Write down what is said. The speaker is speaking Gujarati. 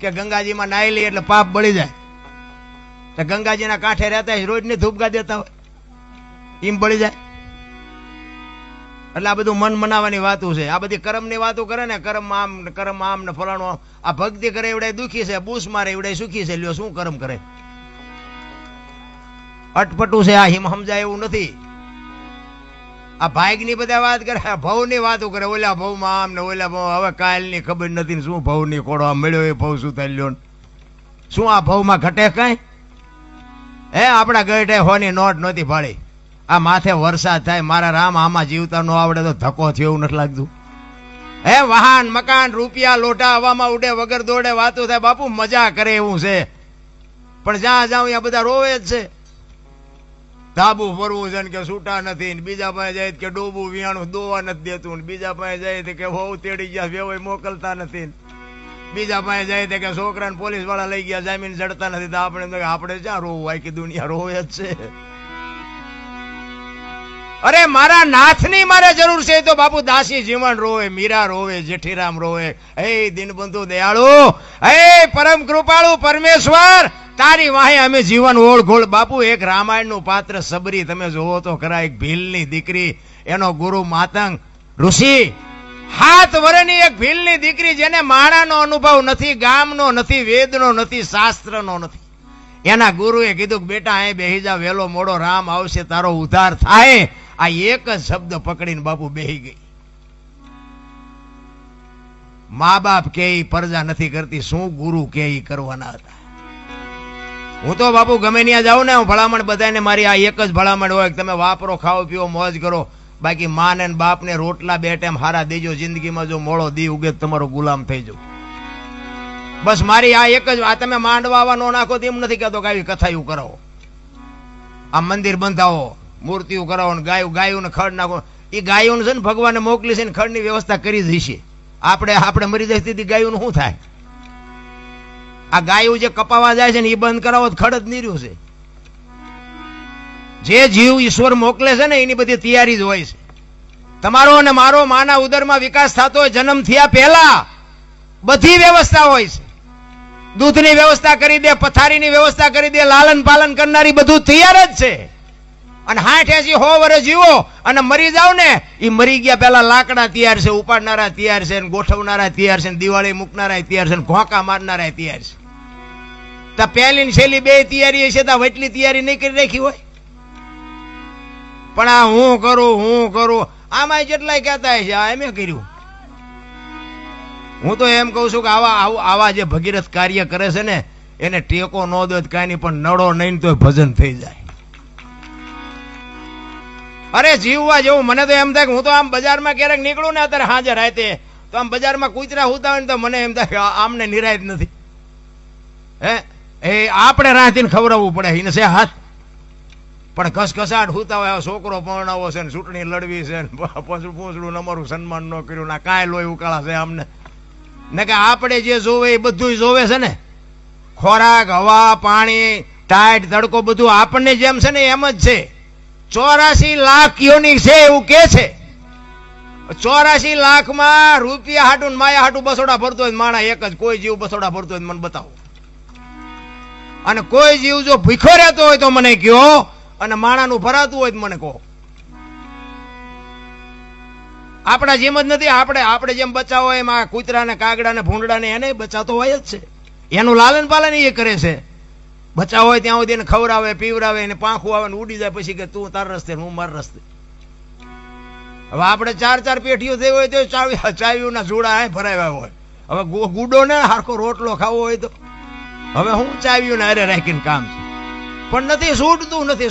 કે ગંગાજીમાં નાહી લઈએ એટલે પાપ બળી જાય, તો ગંગાજીના કાંઠે રહેતા રોજ ની ધૂપગા દેતા હોય એમ બળી જાય. એટલે આ બધું મન મનાવાની વાતો છે. આ બધી કર્મ ની વાતો કરે ને, કર્મ આમ ને ફલાણું. આ ભક્તિ કરે એવડે દુખી છે, બૂસ મારે એવડે સુખી છે. લ્યો શું કર્મ કરે? અટપટું છે આ. હિમ સમજાય એવું નથી. આ ભાગ ની બધા વાત કરે, ભવ ની વાતો કરે. ઓલા ભવ માં આમ ને ઓલા ભવ. હવે કાલ ની ખબર નથી શું ભવ ની કોડો મળ્યો એ ભવ શું થાય લ્યો. શું આ ભવ માં ઘટે કઈ? આપડા ગઢે હોની નોટ નહોતી ભાળી. આ માથે વરસાદ થાય, મારા રામ આમાં જીવતા ન આવડે તો ધક્કો થયો એવું નથી લાગતું? વાહન મકાન રૂપિયા લોટા હવામાં ઉડે વગર દોડે વાતો થાય. બાપુ મજા કરે એવું છે, પણ જ્યાં જાઉં ત્યાં બધા રોવે જ છે. ધાબુ ફરવું છે કે છૂટા નથી, બીજા પાસે જાય કે ડોબું વિયાણું દોવા નથી દેતું, બીજા પાસે જાય કે હોવ તેડી ગયા વેવાય મોકલતા નથી, બીજા પાસે જાય કે છોકરાને પોલીસ વાળા લઈ ગયા જામીન જડતા નથી. તો આપણે જ્યાં રોવું? આખી દુનિયા રોવે જ છે. અરે મારા નાથની મારે જરૂર છે તો બાપુ દાસી જીવન રોવે, મીરા રોવે, જેઠીરામ રોવે. હે દીનબંધુ દયાળુ, હે પરમ કૃપાળુ પરમેશ્વર, તારી વાહે અમે જીવન ઓળઘોળ. બાપુ એક રામાયણનું પાત્ર સબરી તમે જોવો તો ખરા. એક ભીલની દીકરી, એનો ગુરુ માતંગ ઋષિ, 7 વર્ષની એક ભીલની દીકરી, જેને માણાનો અનુભવ નથી, ગામનો નથી, વેદનો નથી, શાસ્ત્રનો નથી. એના ગુરુએ કીધું કે બેટા અહીં બેહી જા, વેલો મોડો રામ આવશે, તારો ઉદ્ધાર થાય. આ એક જ શબ્દ પકડીને બાપુ બેહી ગઈ. મા બાપ કે પરજા નથી કરતી, શું ગુરુ કે કરવાના હતા? હું તો બાપુ ગમે ત્યાં જાઉં ને, હું ભલામણ બધાને મારી આ એક જ ભલામણ હોય કે તમે વાપરો, ખાઓ, પીવો, મોજ કરો. બાકી માને ને બાપને રોટલા 2 ટાઈમ હારા દેજો. જિંદગીમાં જો મોડો દી ઉગે તમારો ગુલામ થઈ જાવ. બસ મારી આ એક જ. આ તમે માંડવા આવા નો નાખો તેમ નથી કહેતો કે આવી કથાયું કરાવો, આ મંદિર બંધાવો, મૂર્તિઓ કરાવો ને ગાયું ને ખડ નાખો. એ ગાયું છે ને ભગવાને મોકલી છે ને ખડ ની વ્યવસ્થા કરી જ હશે. આપણે મરી જતી ગાયું શું થાય? આ ગાયું જે કપાવા જાય છે ને એ બંધ કરાવો ખડ જ નીર્યું છે. જે જીવ ઈશ્વર મોકલે છે ને એની બધી તૈયારી જ હોય છે. તમારો અને મારો માના ઉદરમાં વિકાસ થતો હોય જન્મ થયા પહેલા બધી વ્યવસ્થા હોય છે. દૂધની વ્યવસ્થા કરી દે, પથારીની વ્યવસ્થા કરી દે, લાલન પાલન કરનારી બધું તૈયાર જ છે. અને 60-80 100 વર્ષ જીવો અને મરી જાવ ને, એ મરી ગયા પેલા લાકડા તૈયાર છે, ઉપાડનારા તૈયાર છે, ગોઠવનારા તૈયાર છે, દિવાળી મૂકનારા તૈયાર છે, ઘોંકા મારનારા તૈયાર છે. તો પહેલી ને છેલ્લી 2 તૈયારી છે, તો વટલી તૈયારી નહીં કરી રાખી હોય. પણ આ હું કરું આમાં જેટલાય કહેતા છે આ એમ કર્યું. હું તો એમ કઉ છું કે આવા જે ભગીરથ કાર્ય કરે છે ને એને ટેકો ન દો કાંઈ નહીં, પણ નડો નહીં તો ભજન થઈ જાય. અરે જીવવા જેવું. મને તો એમ થાય કે હું તો આમ બજારમાં ક્યારેક નીકળું ને અત્યારે હાજર રાતે, તો આમ બજારમાં કૂતરા હુતા હોય ને તો મને એમ થાય કે આમને નિરાયત નથી. આપણે રાતીને ખવડાવવું પડે એને છે હાથ, પણ ઘસઘસાટ હુતા હોય. છોકરો પરણાવો છે ને ચૂંટણી લડવી છે ને પૂછડું અમારું સન્માન ન કર્યું ના કાંઈ લોહી ઉકાળા છે અમને ને કે આપણે જે જોવે એ બધું જોવે છે ને. ખોરાક, હવા, પાણી, ટાઈટ, તડકો બધું આપણને જેમ છે ને એમ જ છે. 84 લાખ યોની છે એવું કે છે. 84 લાખમાં રૂપિયા હાટું માયા હાટું બસોડા ભરતો હોય માણા એક જ. કોઈ જીવ બસોડા ભરતો હોય મને બતાવો. અને કોઈ જીવ જો ભીખો રહેતો હોય તો મને કહો, અને માણાનું ભરાતું હોય તો મને કહો. આપણા જેમ જ નથી. આપણે જેમ બચાવો એમ આ કૂતરા ને કાગડા ને ભૂંડડા ને એને બચાવતો હોય જ છે. એનું લાલન પાલન એ કરે છે. બચાવ હોય ત્યાં સુધી એને ખવડાવે, પીવડાવે, એને પાંખું આવે ને ઉડી જાય પછી કે તું તાર રસ્તે હું માર રસ્તે. હવે આપણે 4 પેઢીઓ થઈ હોય તો ચાવીઓના જોડા ભરાવ્યા હોય. હવે ગુડો ને હારખો રોટલો ખાવો હોય તો હવે હું ચાવીઓને અરે રાખીને કામ છે, પણ નથી છૂટતું નથી.